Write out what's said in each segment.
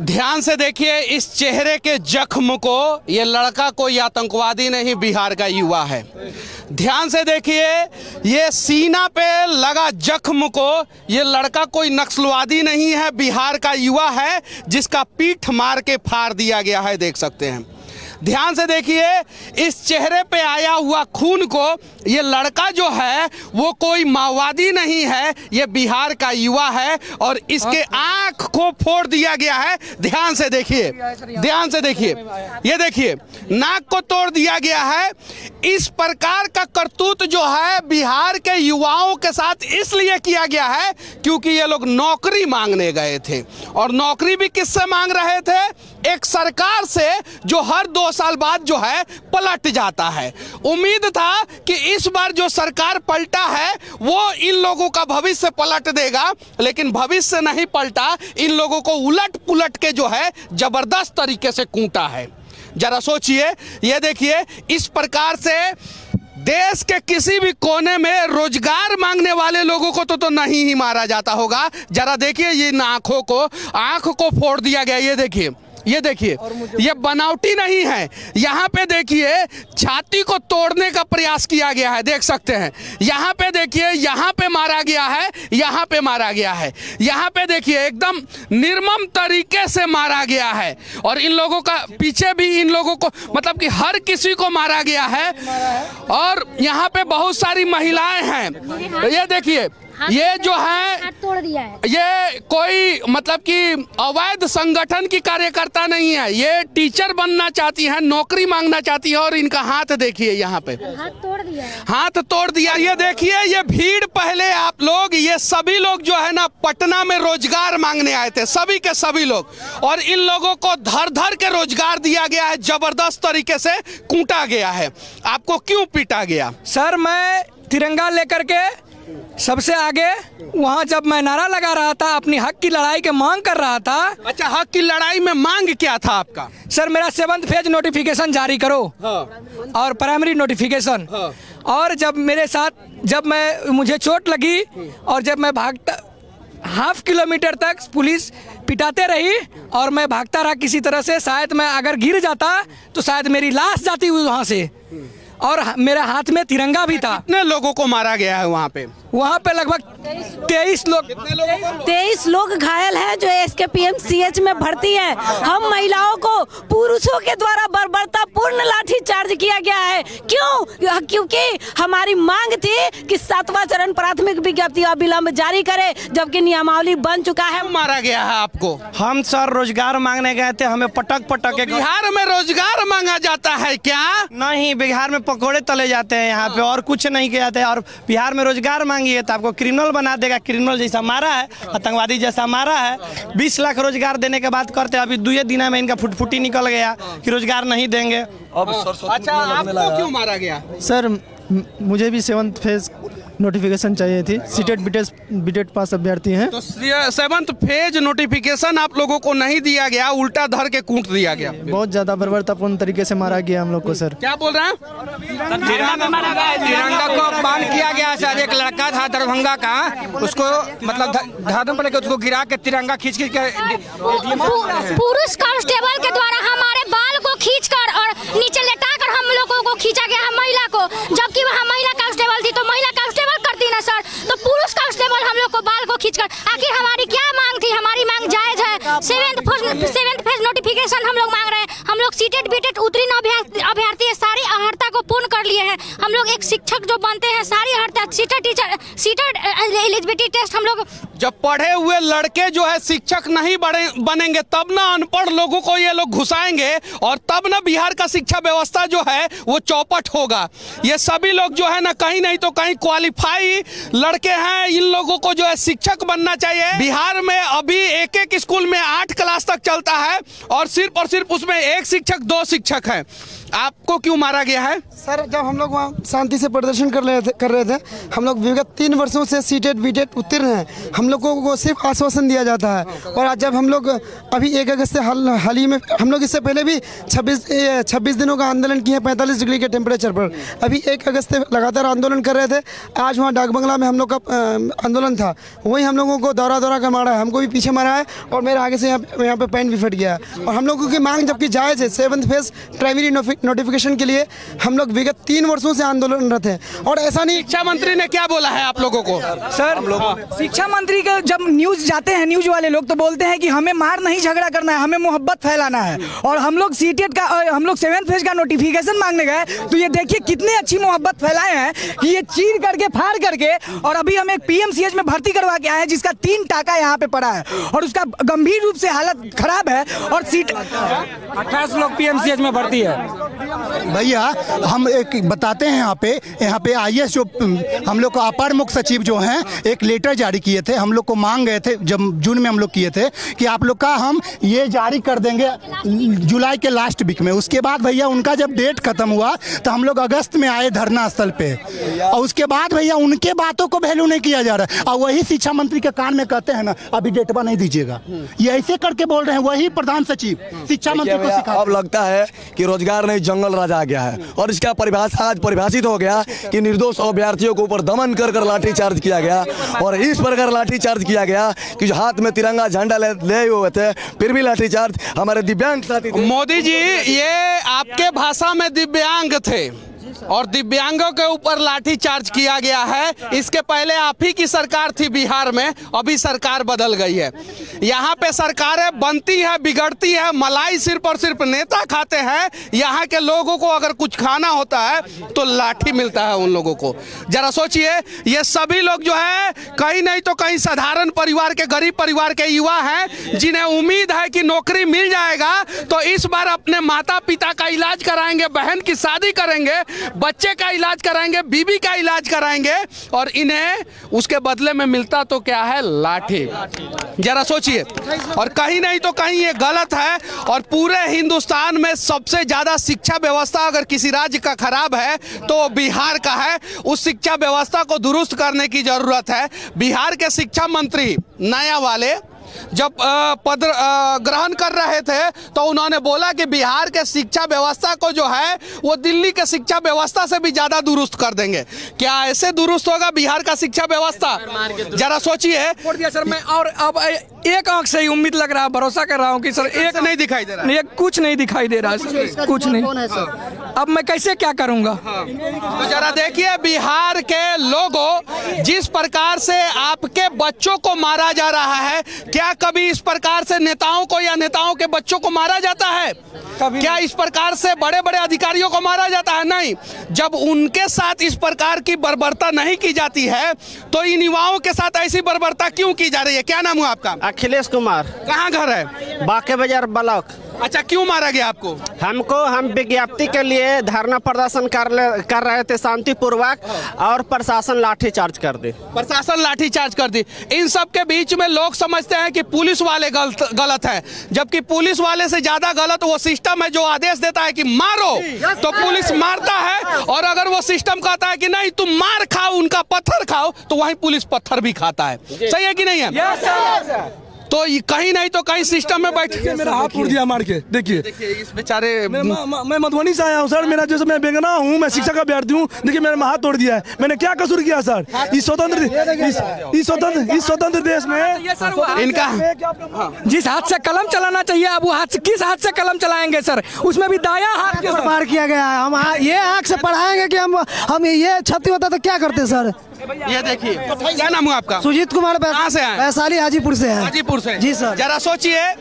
ध्यान से देखिए इस चेहरे के जख्म को। ये लड़का कोई आतंकवादी नहीं, बिहार का युवा है। ध्यान से देखिए ये सीना पे लगा जख्म को। ये लड़का कोई नक्सलवादी नहीं है, बिहार का युवा है जिसका पीठ मार के फाड़ दिया गया है, देख सकते हैं। ध्यान से देखिए इस चेहरे पे आया हुआ खून को। ये लड़का जो है वो कोई माओवादी नहीं है, ये बिहार का युवा है और इसके आंख को फोड़ दिया गया है। ध्यान से देखिए, ध्यान से देखिए, ये देखिए नाक को तोड़ दिया गया है। इस प्रकार का करतूत जो है बिहार के युवाओं के साथ इसलिए किया गया है क्योंकि ये लोग नौकरी मांगने गए थे और नौकरी भी किससे मांग रहे थे? एक सरकार से जो हर 2 साल बाद जो है पलट जाता है। उम्मीद था कि इस बार जो सरकार पलटा है वो इन लोगों का भविष्य पलट देगा, लेकिन भविष्य नहीं पलटा। इन लोगों को उलट पुलट के जो है जबरदस्त तरीके से कूटा है। जरा सोचिए, ये देखिए इस प्रकार से देश के किसी भी कोने में रोजगार मांगने वाले लोगों को तो नहीं ही मारा जाता होगा। जरा देखिए ये आंखों को, आंख को फोड़ दिया गया। ये देखिए, ये देखिए, ये बनावटी नहीं है। यहाँ पे देखिए छाती को तोड़ने का प्रयास किया गया है, देख सकते हैं। यहाँ पे देखिए, यहाँ पे मारा गया है, यहाँ पे मारा गया है। यहाँ पे देखिए एकदम निर्मम तरीके से मारा गया है और इन लोगों का पीछे भी इन लोगों को मतलब कि हर किसी को मारा गया है। और यहाँ पे बहुत सारी महिलाएं हैं। ये देखिए ये जो है तोड़ दिया है। ये कोई मतलब कि अवैध संगठन की कार्यकर्ता नहीं है, ये टीचर बनना चाहती है, नौकरी मांगना चाहती है। और इनका हाथ देखिए, यहाँ पे हाथ तोड़ दिया है, हाथ तोड़ दिया। ये देखिए ये भीड़, पहले आप लोग, ये सभी लोग जो है ना पटना में रोजगार मांगने आए थे, सभी के सभी लोग। और इन लोगों को धर धर के रोजगार दिया गया है, जबरदस्त तरीके से कूटा गया है। आपको क्यों पीटा गया? सर मैं तिरंगा लेकर के सबसे आगे वहाँ जब मैं नारा लगा रहा था, अपनी हक की लड़ाई के मांग कर रहा था। अच्छा, हक की लड़ाई में मांग क्या था आपका? सर मेरा 7th फेज नोटिफिकेशन जारी करो। हाँ। और प्राइमरी नोटिफिकेशन। हाँ। और जब मेरे साथ जब मुझे चोट लगी और जब मैं भागता ½ किलोमीटर तक पुलिस पिटाते रही और मैं भागता रहा किसी तरह से। शायद मैं अगर गिर जाता तो शायद मेरी लाश जाती हुई वहाँ से। और मेरे हाथ में तिरंगा भी था। कितने लोगों को मारा गया है वहाँ पे? वहाँ पे लगभग 23 लोग। 23 लोग घायल हैं जो SKPMCH में भर्ती हैं। हम महिलाओं को पुरुषों के द्वारा बर्बरतापूर्ण लाठी चार्ज किया गया है। क्यों? क्योंकि हमारी मांग थी कि 7वां चरण प्राथमिक विज्ञप्ति अविलंब जारी करे, जबकि नियमावली बन चुका है। मारा गया है आपको? हम सर रोजगार मांगने गए थे, हमें पटक पटक के। बिहार में रोजगार मांगा जाता है क्या? नहीं, बिहार में पकोड़े तले जाते हैं यहाँ पे और कुछ नहीं किया जाता है। और बिहार में रोजगार मांगिए तो आपको क्रिमिनल बना देगा। क्रिमिनल जैसा मारा है, आतंकवादी जैसा मारा है। 20 लाख रोजगार देने के बाद करते, अभी 2 दिन में इनका फुटफुटी निकल गया कि रोजगार नहीं देंगे। अच्छा, आपको क्यों मारा गया? सर मुझे भी 7th फेज नोटिफिकेशन चाहिए थी। सीटेट बीटेट पास अभ्यर्थी हैं। तो 7th फेज नोटिफिकेशन आप लोगों को नहीं दिया गया, उल्टा धर के कूट दिया गया। बहुत ज्यादा बर्बरतापूर्ण तरीके से मारा गया हम लोग को। सर क्या बोल रहे हैं? तिरंगा को अपमान किया गया सर। एक लड़का था दरभंगा का, उसको मतलब धादम पर उसको गिरा के तिरंगा खींच के पुरुष कांस्टेबल के द्वारा हमारे बाल को खींचकर और नीचे लेटाकर हम लोगों को खींचा गया है, महिला को। जबकि वहाँ महिला कांस्टेबल थी तो महिला कांस्टेबल करती ना सर, तो पुरुष कांस्टेबल हम लोग को बाल को खींचकर। आखिर हमारी क्या मांग थी? हमारी मांग जायज है। 7th फेज नोटिफिकेशन हम लोग मांग रहे हैं। हम लोग सीटेट बीटेट उत्तीर्ण अभ्यर्थी है, सारी अर्हता को पूर्ण कर लिए हैं। हम लोग एक शिक्षक जो बनते हैं, सारी अर्हता, सीटेट एलिजिबिलिटी टेस्ट हम लोग। जब पढ़े हुए लड़के जो है शिक्षक नहीं बनेंगे तब ना अनपढ़ लोगों को ये लोग घुसाएंगे और तब ना बिहार का शिक्षा व्यवस्था जो है वो चौपट होगा। ये सभी लोग जो है ना कहीं नहीं तो कहीं क्वालिफाई लड़के हैं। इन लोगों को जो है शिक्षक बनना चाहिए। बिहार में अभी एक स्कूल में 8 क्लास तक चलता है और सिर्फ उसमें 1 शिक्षक 2 शिक्षक हैं। आपको क्यों मारा गया है? सर जब हम लोग वहाँ शांति से प्रदर्शन कर रहे थे हम लोग विगत 3 वर्षों से सीटेट बीटेट उत्तीर्ण हैं। हम लोगों को सिर्फ आश्वासन दिया जाता है और आज जब हम लोग अभी 1 अगस्त से हाल ही में हम लोग इससे पहले भी 26 दिनों का आंदोलन किए हैं 45 डिग्री के टेम्परेचर पर। अभी 1 अगस्त से लगातार आंदोलन कर रहे थे। आज वहाँ डाक बंगला में हम लोग का आंदोलन था, वही हम लोगों को दौरा कर मारा है, हमको भी पीछे मारा है और मेरे आगे से यहाँ पे पैंट भी फट गया। और हम लोगों की मांग जबकि जायज़ है 7th फेज प्राइमरी नोटिफिकेशन के लिए हम लोग विगत 3 वर्षों से आंदोलनरत हैं और ऐसा नहीं। शिक्षा मंत्री ने क्या बोला है आप लोगों को? सर शिक्षा मंत्री का जब न्यूज जाते हैं न्यूज वाले लोग तो बोलते हैं कि हमें मार नहीं झगड़ा करना है, हमें मोहब्बत फैलाना है। और हम लोग सीटेट का हम लोग 7th फेज का नोटिफिकेशन मांगने गए तो ये देखिए कितनी अच्छी मोहब्बत फैलाए हैं कि ये चीर करके फाड़ करके और अभी हम एक PMCH में भर्ती करवा के आए हैं जिसका 3 टाका यहाँ पे पड़ा है और उसका गंभीर रूप से हालत खराब है और सीट 28 लोग PMCH में भर्ती है। भैया हम एक बताते हैं यहाँ पे IAS जो हम लोग को अपर मुख्य सचिव जो हैं एक लेटर जारी किए थे, हम लोग को मांग गए थे जब जून में हम लोग किए थे कि आप लोग का हम ये जारी कर देंगे जुलाई के लास्ट वीक में। उसके बाद भैया उनका जब डेट खत्म हुआ तो हम लोग अगस्त में आए धरना स्थल पे और उसके बाद भैया उनके बातों को वैल्यू नहीं किया जा रहा है और वही शिक्षा मंत्री के कान में कहते हैं ना अभी डेटवा नहीं दीजिएगा, ये ऐसे करके बोल रहे हैं वही प्रधान सचिव शिक्षा मंत्री को सिखा। अब लगता है कि रोजगार नहीं जंगल राज आ गया है और इसका परिभाषा आज परिभाषित हो गया कि निर्दोष अभ्यर्थियों के ऊपर दमन कर लाठी चार्ज किया गया और इस प्रकार लाठी चार्ज किया गया कि जो हाथ में तिरंगा झंडा ले हुए थे फिर भी लाठी चार्ज हमारे दिव्यांग साथी। मोदी जी ये आपके भाषा में दिव्यांग थे और दिव्यांगों के ऊपर लाठी चार्ज किया गया है। इसके पहले आप ही की सरकार थी बिहार में, अभी सरकार बदल गई है। यहाँ पे सरकारें बनती है बिगड़ती है, मलाई सिर्फ और सिर्फ नेता खाते हैं। यहाँ के लोगों को अगर कुछ खाना होता है तो लाठी मिलता है उन लोगों को। जरा सोचिए ये सभी लोग जो है कहीं नहीं तो कहीं साधारण परिवार के गरीब परिवार के युवा हैं जिन्हें उम्मीद है कि नौकरी मिल जाएगा तो इस बार अपने माता पिता का इलाज कराएंगे, बहन की शादी करेंगे, बच्चे का इलाज कराएंगे, बीबी का इलाज कराएंगे और इन्हें उसके बदले में मिलता तो क्या है? लाठी। जरा सोचिए। और कहीं नहीं तो कहीं ये गलत है और पूरे हिंदुस्तान में सबसे ज्यादा शिक्षा व्यवस्था अगर किसी राज्य का खराब है तो बिहार का है। उस शिक्षा व्यवस्था को दुरुस्त करने की जरूरत है। बिहार के शिक्षा मंत्री नया वाले जब पद ग्रहण कर रहे थे तो उन्होंने बोला कि बिहार के शिक्षा व्यवस्था को जो है वो दिल्ली के शिक्षा व्यवस्था से भी ज्यादा दुरुस्त कर देंगे। क्या ऐसे दुरुस्त होगा बिहार का शिक्षा व्यवस्था? जरा सोचिए। सर मैं और अब एक आंख से ही उम्मीद लग रहा है, भरोसा कर रहा हूँ कि सर एक नहीं दिखाई दे रहा है, ये कुछ नहीं दिखाई दे रहा है सर, कुछ नहीं। अब मैं कैसे क्या करूँगा? तो जरा देखिए बिहार के लोगों जिस प्रकार से आपके बच्चों को मारा जा रहा है, क्या कभी इस प्रकार से नेताओं को या नेताओं के बच्चों को मारा जाता है? क्या इस प्रकार से बड़े बड़े अधिकारियों को मारा जाता है? नहीं। जब उनके साथ इस प्रकार की बर्बरता नहीं की जाती है तो इन युवाओं के साथ ऐसी बर्बरता क्यों की जा रही है? क्या नाम हुआ आपका? अखिलेश कुमार। कहाँ घर है? बाके बाजार ब्लॉक। अच्छा, क्यों मारा गया आपको? हम विज्ञप्ति के लिए धरना प्रदर्शन कर रहे थे शांतिपूर्वक और प्रशासन लाठी चार्ज कर दी। प्रशासन लाठी चार्ज कर दी। इन सब के बीच में लोग समझते हैं कि पुलिस वाले गलत है, जबकि पुलिस वाले से ज्यादा गलत वो सिस्टम है जो आदेश देता है कि मारो तो पुलिस मारता है और अगर वो सिस्टम कहता है कि नहीं तुम मार खाओ, उनका पत्थर खाओ, तो वहीं पुलिस पत्थर भी खाता है। सही है कि नहीं है? तो कहीं नहीं तो कहीं सिस्टम में बैठे। मेरा हाथ टूट दिया मार के। देखिए इस बेचारे मैं मधुबनी से आया हूँ सर, मेरा जैसे मैं बेगना हूँ, मैं शिक्षा का अभ्यर्थी हूँ। देखिए मेरा हाथ तोड़ दिया है, मैंने क्या कसूर किया सर? इस स्वतंत्र देश में इनका जिस हाथ से कलम चलाना चाहिए अब वो हाथ से किस हाथ से कलम चलाएंगे सर? उसमें भी दाया हाथ के पार किया गया है। हम ये आँख से पढ़ाएंगे कि हम ये क्षति होता तो क्या करते सर? ये देखिए, क्या नाम हुआ आपका? सुजीत कुमार। कहाँ से आए? वैशाली हाजीपुर से है। हाजीपुर से? जी सर। जरा सोचिए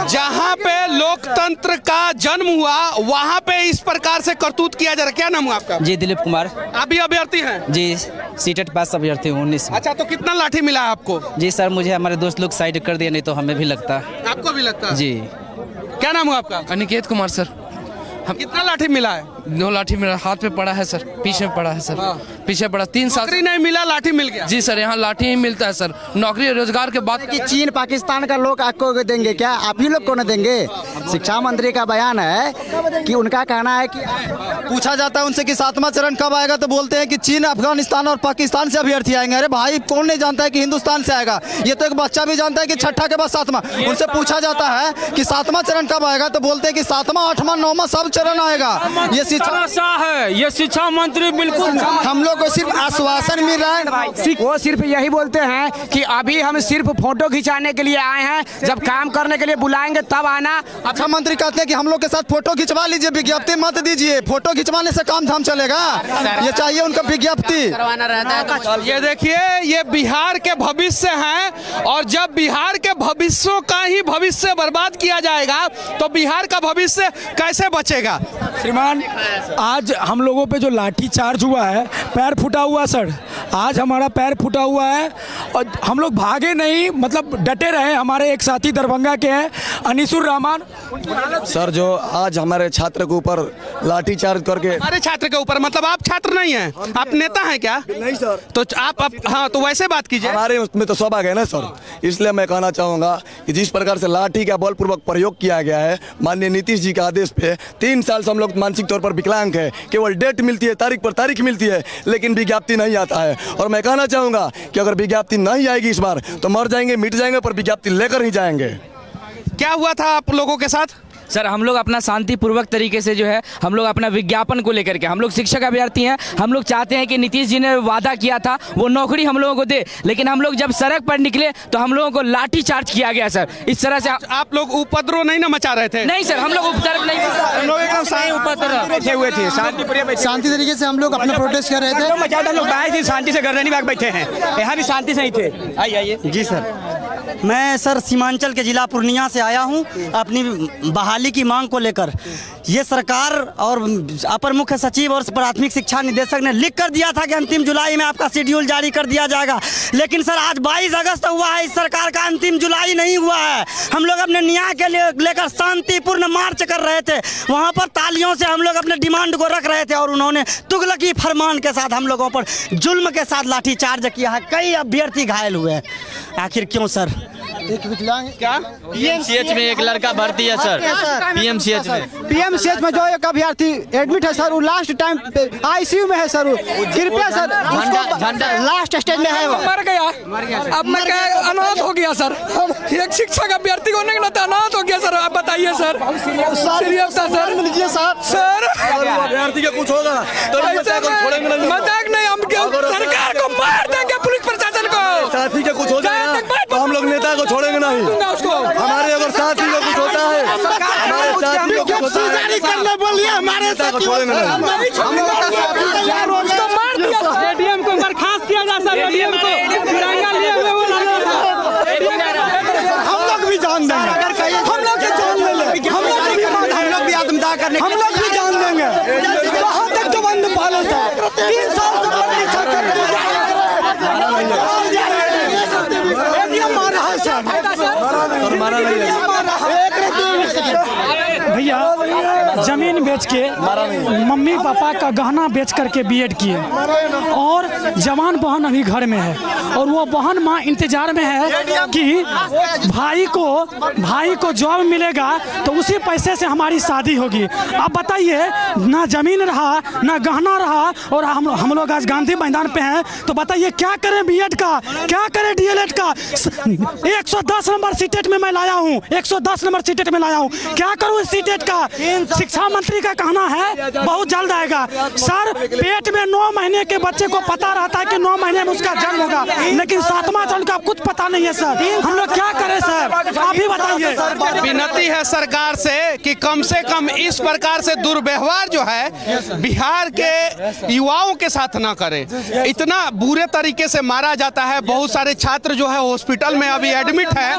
जहाँ पे लोकतंत्र का जन्म हुआ वहाँ पे इस प्रकार से करतूत किया जा रहा है। क्या नाम हुआ आपका? जी दिलीप कुमार। अभी अभ्यर्थी हैं? जी सीटेट पास अभ्यर्थी हूँ 19 में। अच्छा, तो कितना लाठी मिला है आपको? जी सर मुझे हमारे दोस्त लोग साइड कर दिए, नहीं तो हमें भी लगता। आपको भी लगता? जी। क्या नाम हुआ आपका? अनिकेत कुमार सर। कितना लाठी मिला है? दो लाठी मेरा हाथ पे पड़ा है सर, पीछे पड़ा है सर, पीछे पड़ा 3 साल नौकरी नहीं मिला, लाठी मिल गया। जी सर, यहाँ लाठी ही मिलता है सर। नौकरी रोजगार के बात कि चीन पाकिस्तान का लोग आपको देंगे क्या? आप ही लोग को न देंगे? शिक्षा मंत्री का बयान है कि उनका कहना है कि पूछा जाता है उनसे कि 7वां चरण कब आएगा तो बोलते हैं कि चीन, अफगानिस्तान और पाकिस्तान से अभ्यर्थी आएंगे। अरे भाई, कौन नहीं जानता है कि हिंदुस्तान से आएगा? ये तो एक बच्चा भी जानता है कि छठा के बाद 7वां। उनसे पूछा जाता है कि 7वां चरण कब आएगा तो बोलते हैं कि 7वां, 8वां, 9वां सब चरण आएगा। ये शिक्षा है, ये शिक्षा मंत्री बिल्कुल हम लोग को सिर्फ आश्वासन मिल रहा है। वो सिर्फ यही बोलते हैं कि अभी हम सिर्फ फोटो खिंचाने के लिए आए हैं, जब काम करने के लिए बुलाएंगे तब आना। अच्छा, मंत्री कहते हैं कि हम लोग के साथ फोटो खिंचवा लीजिए, विज्ञप्ति मत दीजिए। फोटो खिंचवाने से काम धाम चलेगा? ये चाहिए उनका विज्ञप्ति। ये देखिए, ये बिहार के भविष्य हैं, और जब बिहार के भविष्यों का ही भविष्य बर्बाद किया जाएगा तो बिहार का भविष्य कैसे बचेगा? श्रीमान, आज हम लोगों पे जो लाठी चार्ज हुआ है, पैर फूटा हुआ सर, आज हमारा पैर फूटा हुआ है और हम लोग भागे नहीं, मतलब डटे रहे। हमारे एक साथी दरभंगा के हैं, अनीसुर रहमान सर, जो आज हमारे छात्र के ऊपर लाठी चार्ज करके, हमारे छात्र के ऊपर, मतलब आप छात्र नहीं हैं, आप नेता हैं क्या? नहीं सर। तो आप हाँ, तो वैसे बात कीजिए। हमारे उसमें तो सब आ गए ना सर, इसलिए मैं कहना चाहूँगा कि जिस प्रकार से लाठी का बलपूर्वक प्रयोग किया गया है माननीय नीतीश जी के आदेश पे, 3 साल से हम लोग मानसिक तौर पर विकलांग है। केवल डेट मिलती है, तारीख पर तारीख मिलती है, लेकिन विज्ञप्ति नहीं आता है। और मैं कहना चाहूँगा कि अगर विज्ञप्ति नहीं आएगी इस बार तो मर जाएंगे, मिट जाएंगे, पर विज्ञप्ति लेकर ही जाएंगे। क्या हुआ था आप लोगों के साथ? सर, हम लोग अपना शांतिपूर्वक तरीके से जो है, हम लोग अपना विज्ञापन को लेकर के, हम लोग शिक्षक अभ्यर्थी हैं, हम लोग चाहते हैं कि नीतीश जी ने वादा किया था वो नौकरी हम लोगों को दे, लेकिन हम लोग जब सड़क पर निकले तो हम लोगों को लाठी चार्ज किया गया सर। इस तरह से आप लोग उपद्रव नहीं ना मचा रहे थे? नहीं सर, हम लोग उपद्रव नहीं, हम लोग एकदम उपद्रव हुए थे, शांति तरीके से हम लोग अपना प्रोटेस्ट कर रहे थे। हम लोग बाहर ही शांति से घर नहीं भाग बैठे हैं, यहाँ भी शांति से ही थे। आइए। जी सर, मैं सर सीमांचल के जिला पूर्णिया से आया हूँ अपनी बहाली की मांग को लेकर। ये सरकार और अपर मुख्य सचिव और प्राथमिक शिक्षा निदेशक ने लिख कर दिया था कि अंतिम जुलाई में आपका शेड्यूल जारी कर दिया जाएगा, लेकिन सर आज 22 अगस्त हुआ है, इस सरकार का अंतिम जुलाई नहीं हुआ है। हम लोग अपने न्याय के लेकर शांतिपूर्ण मार्च कर रहे थे, वहाँ पर तालियों से हम लोग अपने डिमांड को रख रहे थे और उन्होंने तुगलकी फरमान के साथ हम लोगों पर जुल्म के साथ लाठीचार्ज किया है। कई अभ्यर्थी घायल हुए हैं। आखिर क्यों सर? एक विकलांग क्या PMCH में एक लड़का भर्ती है सर, PMCH में जो एक अभ्यर्थी एडमिट है सर, वो लास्ट टाइम ICU में है सर। कृपया सर, लास्ट स्टेज में है, वो मर गया। अब मैं क्या, अनाथ हो गया सर। एक शिक्षक अभ्यर्थी होने के नाते अनाथ हो गया सर। आप बताइए सर, सीरियस सर, सर अभ्यर्थी का कुछ होगा तो मजाक नहीं, हम सरकार को मार देंगे, पुलिस प्रशासन को। साथी का कुछ हो जाएगा तो हम लोग नेता को छोड़ेंगे नहीं। हमारे अगर साथी को कुछ होता है, हमारे साथी को कुछ होता है, बोलिए हमारे नेता को छोड़ेंगे नहीं। एडीएम को बर्खास्त किया जा सर, एडीएम को तिरंगा लिए हुए वो हम लोग भी जान देंगे, हम लोग भी जान देंगे, हम लोग भी आत्मदाह करने, हम लोग भी जान देंगे। बहुत तक जो बंद पाले थे 3 साल से भैया जमीन बेच के मम्मी पापा का गहना बेच करके बीएड किए और जवान बहन अभी घर में है और वो बहन माँ इंतजार में है कि भाई को जॉब मिलेगा तो उसी पैसे से हमारी शादी होगी। अब बताइए, ना जमीन रहा ना गहना रहा और हम लोग आज गांधी मैदान पे हैं, तो बताइए क्या करें बीएड का, क्या करें डीएलएड का। 110 नंबर सीटेट में मैं लाया हूँ, 110 नंबर सीटेट में लाया हूँ, क्या करूँ इस सीटेट का। शिक्षा मंत्री का कहना है बहुत जल्द आएगा। सर, पेट में 9 महीने के बच्चे को पता रहता है कि 9 महीने में उसका जन्म होगा, लेकिन 7वां चरण का कुछ पता नहीं है सर। हम लोग क्या करें सर, आप ही बताइए। विनती है सरकार से कि कम से कम इस प्रकार से दुर्व्यवहार जो है बिहार के युवाओं के साथ ना करे। इतना बुरे तरीके से मारा जाता है। बहुत सारे छात्र जो है हॉस्पिटल में अभी एडमिट है।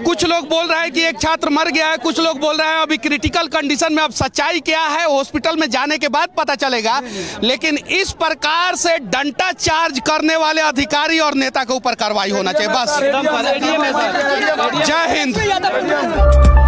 कुछ लोग बोल रहे हैं कि एक छात्र मर गया है, कुछ लोग बोल रहे हैं अभी क्रिटिकल कंडीशन में। अब सच्चाई क्या है हॉस्पिटल में जाने के बाद पता चलेगा, लेकिन इस प्रकार से डंडा चार्ज करने वाले अधिकारी और नेता के ऊपर कार्रवाई होना चाहिए। बस, जय हिंद।